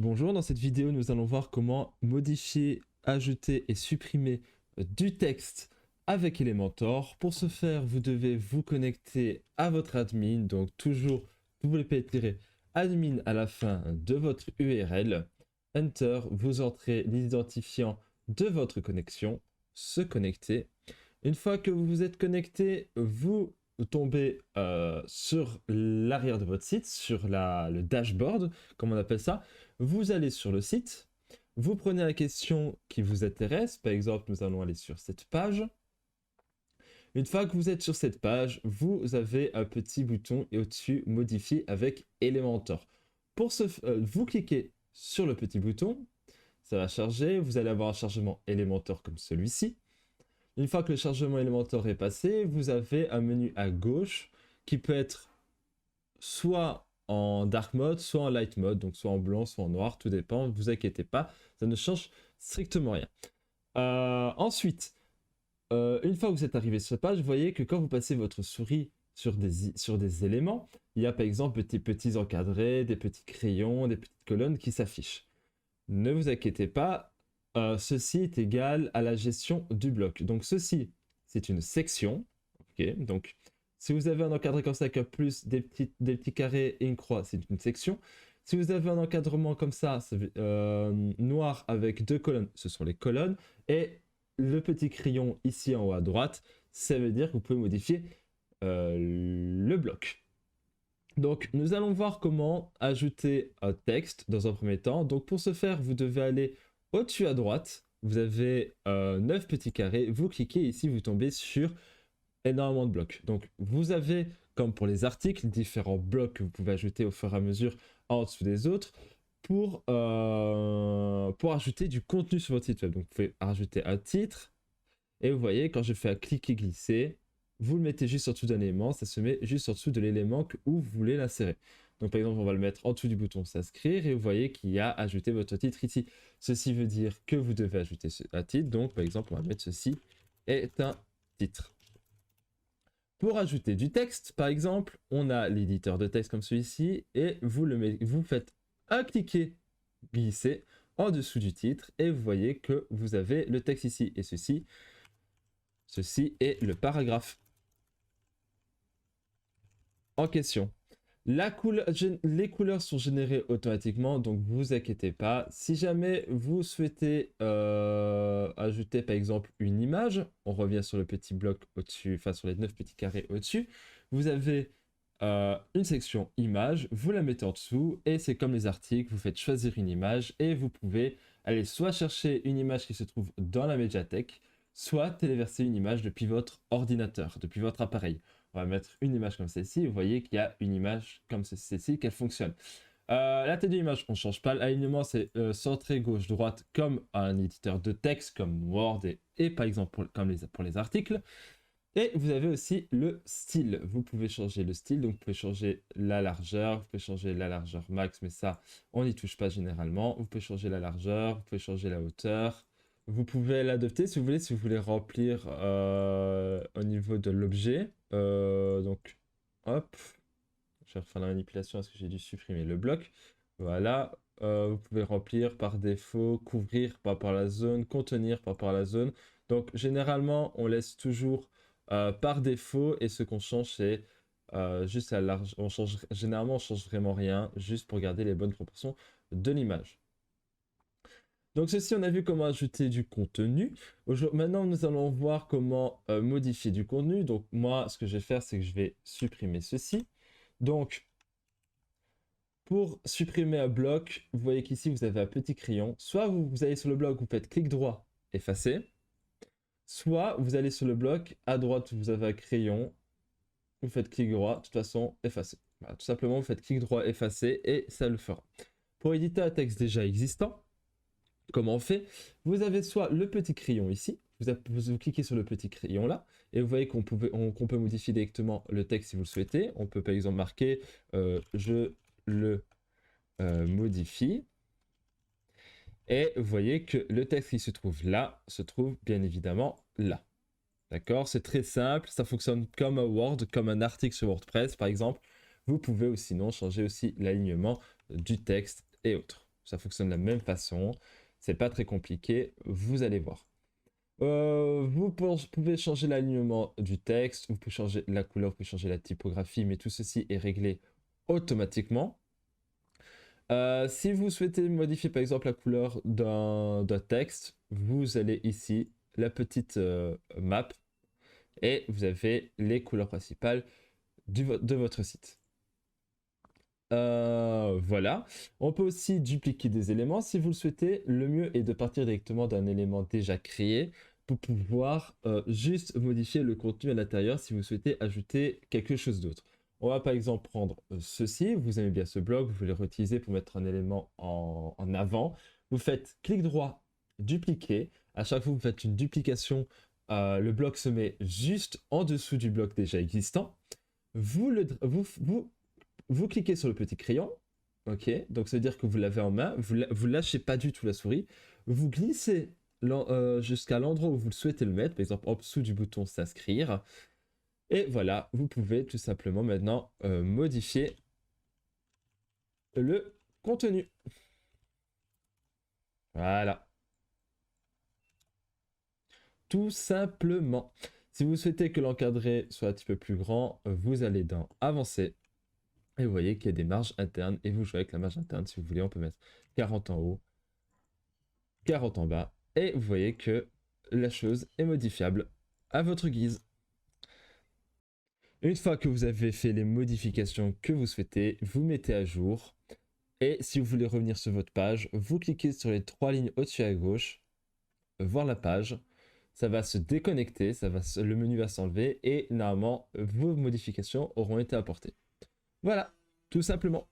Bonjour, dans cette vidéo, nous allons voir comment modifier, ajouter et supprimer du texte avec Elementor. Pour ce faire, vous devez vous connecter à votre admin, donc toujours wp-admin à la fin de votre URL. Enter, vous entrez l'identifiant de votre connexion, se connecter. Une fois que vous vous êtes connecté, vous tombez sur l'arrière de votre site, sur le dashboard, comme on appelle ça. Vous allez sur le site, vous prenez la question qui vous intéresse. Par exemple, nous allons aller sur cette page. Une fois que vous êtes sur cette page, vous avez un petit bouton et au-dessus modifier avec Elementor. Pour ce, vous cliquez sur le petit bouton, ça va charger. Vous allez avoir un chargement Elementor comme celui-ci. Une fois que le chargement Elementor est passé, vous avez un menu à gauche qui peut être soit en dark mode, soit en light mode, donc soit en blanc, soit en noir, tout dépend, ne vous inquiétez pas, ça ne change strictement rien. Ensuite, une fois que vous êtes arrivé sur cette page, vous voyez que quand vous passez votre souris sur des éléments, il y a par exemple des petits encadrés, des petits crayons, des petites colonnes qui s'affichent. Ne vous inquiétez pas, ceci est égal à la gestion du bloc. Donc ceci, c'est une section. Ok, donc si vous avez un encadré comme ça avec un plus, des petits carrés et une croix, c'est une section. Si vous avez un encadrement comme ça, noir avec deux colonnes, ce sont les colonnes. Et le petit crayon ici en haut à droite, ça veut dire que vous pouvez modifier le bloc. Donc, nous allons voir comment ajouter un texte dans un premier temps. Donc, pour ce faire, vous devez aller au-dessus à droite. Vous avez 9 petits carrés. Vous cliquez ici, vous tombez sur énormément de blocs. Donc, vous avez, comme pour les articles, différents blocs que vous pouvez ajouter au fur et à mesure en dessous des autres pour ajouter du contenu sur votre site web. Donc, vous pouvez rajouter un titre. Et vous voyez, quand je fais un cliquer-glisser, vous le mettez juste en dessous d'un élément, ça se met juste en dessous de l'élément où vous voulez l'insérer. Donc par exemple, on va le mettre en dessous du bouton s'inscrire et vous voyez qu'il y a ajouté votre titre ici. Ceci veut dire que vous devez ajouter un titre. Donc par exemple, on va mettre ceci est un titre. Pour ajouter du texte, par exemple, on a l'éditeur de texte comme celui-ci et vous faites un cliquer glisser en dessous du titre et vous voyez que vous avez le texte ici et ceci est le paragraphe en question. Les couleurs sont générées automatiquement, donc vous inquiétez pas. Si jamais vous souhaitez ajouter par exemple une image, on revient sur le petit bloc au-dessus, enfin sur les 9 petits carrés au-dessus, vous avez une section image, vous la mettez en dessous et c'est comme les articles, vous faites choisir une image et vous pouvez aller soit chercher une image qui se trouve dans la médiathèque, soit téléverser une image depuis votre ordinateur, depuis votre appareil. On va mettre une image comme celle-ci. Vous voyez qu'il y a une image comme celle-ci, qu'elle fonctionne. La tête de l'image, on ne change pas. L'alignement, c'est centré gauche-droite comme un éditeur de texte, comme Word et par exemple pour les articles. Et vous avez aussi le style. Vous pouvez changer le style, donc vous pouvez changer la largeur, vous pouvez changer la largeur max, mais ça, on n'y touche pas généralement. Vous pouvez changer la largeur, vous pouvez changer la hauteur. Vous pouvez l'adopter si vous voulez remplir au niveau de l'objet. Donc, hop, je vais refaire la manipulation parce que j'ai dû supprimer le bloc. Voilà, vous pouvez remplir par défaut, couvrir par rapport à la zone, contenir par rapport à la zone. Donc, généralement, on laisse toujours par défaut et ce qu'on change, c'est juste la large. Généralement, on change vraiment rien, juste pour garder les bonnes proportions de l'image. Donc ceci, on a vu comment ajouter du contenu. Maintenant, nous allons voir comment modifier du contenu. Donc moi, ce que je vais faire, c'est que je vais supprimer ceci. Donc, pour supprimer un bloc, vous voyez qu'ici, vous avez un petit crayon. Soit vous allez sur le bloc, vous faites clic droit, effacer. Soit vous allez sur le bloc, à droite, vous avez un crayon. Vous faites clic droit, de toute façon, effacer. Voilà, tout simplement, vous faites clic droit, effacer, et ça le fera. Pour éditer un texte déjà existant, comment on fait? Vous avez soit le petit crayon ici, vous cliquez sur le petit crayon là, et vous voyez qu'on peut modifier directement le texte si vous le souhaitez. On peut par exemple marquer je le modifie. Et vous voyez que le texte qui se trouve là, se trouve bien évidemment là. D'accord? C'est très simple, ça fonctionne comme un Word, comme un article sur WordPress par exemple. Vous pouvez ou sinon changer aussi l'alignement du texte et autres. Ça fonctionne de la même façon. C'est pas très compliqué, vous allez voir. Pouvez changer l'alignement du texte, vous pouvez changer la couleur, vous pouvez changer la typographie, mais tout ceci est réglé automatiquement. Si vous souhaitez modifier par exemple la couleur d'un texte, vous allez ici, la petite map, et vous avez les couleurs principales de votre site. Voilà. On peut aussi dupliquer des éléments si vous le souhaitez. Le mieux est de partir directement d'un élément déjà créé pour pouvoir juste modifier le contenu à l'intérieur si vous souhaitez ajouter quelque chose d'autre. On va par exemple prendre ceci. Vous aimez bien ce bloc, vous voulez l'utiliser pour mettre un élément en avant. Vous faites clic droit, dupliquer. À chaque fois que vous faites une duplication, le bloc se met juste en dessous du bloc déjà existant. Vous cliquez sur le petit crayon, ok, donc ça veut dire que vous l'avez en main, vous lâchez pas du tout la souris, vous glissez jusqu'à l'endroit où vous le souhaitez le mettre, par exemple en dessous du bouton s'inscrire, et voilà, vous pouvez tout simplement maintenant modifier le contenu. Voilà. Tout simplement. Si vous souhaitez que l'encadré soit un petit peu plus grand, vous allez dans Avancer. Et vous voyez qu'il y a des marges internes et vous jouez avec la marge interne. Si vous voulez, on peut mettre 40 en haut, 40 en bas. Et vous voyez que la chose est modifiable à votre guise. Une fois que vous avez fait les modifications que vous souhaitez, vous mettez à jour. Et si vous voulez revenir sur votre page, vous cliquez sur les 3 lignes au-dessus à gauche, voir la page. Ça va se déconnecter, le menu va s'enlever et normalement vos modifications auront été apportées. Voilà, tout simplement.